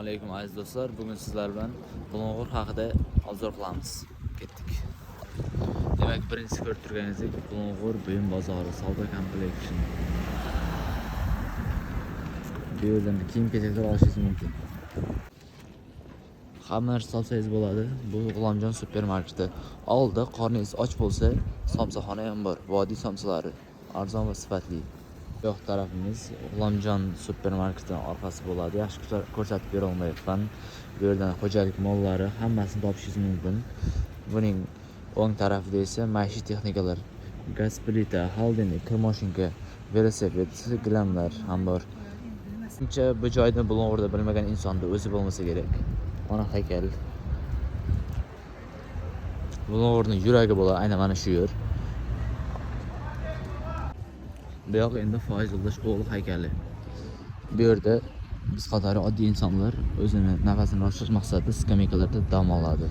Aleyküm aziz dostlar. Bugün sizler bilan Bulung'ur haqida obzor qilamiz. Ketdik. Demak, birinchi ko'rib turganingizdek Bulung'ur buyum bozori savdo kompleksi. Bu yerdan kiyim-kechaklar olishingiz mumkin. Hamma narsa olsangiz bo'ladi. Bu G'ulomjon supermarketi. Oldida qorningiz och bo'lsa, somsaxona ham bor. Vodiy somsalari arzon va sifatli. Yo'q tarafimiz G'ulomjon supermarketining orqasi bo'ladi. Yaxshi ko'rsatib bera olmayapman. Bu yerdan xo'jalik mollari hammasini topishingiz mumkin. Buning o'ng tarafida esa maishiy texnikalar, gaz plita, xolodilnik, kirmoshinka, velosiped, gilamlar ham bor. Shuncha bu joyni Bulung'urda bilmagan insonni o'zi bo'lmasa kerak. Ona haykal. Bulung'urning yuragi bo'ladi, aynan mana shu yer. Bu yoq endi Foiz Yo'ldosh o'g'li haykali. Bu yerda biz qatori oddiy insonlar o'zini nafasini oshirish maqsadida skameykalarda dam oladi.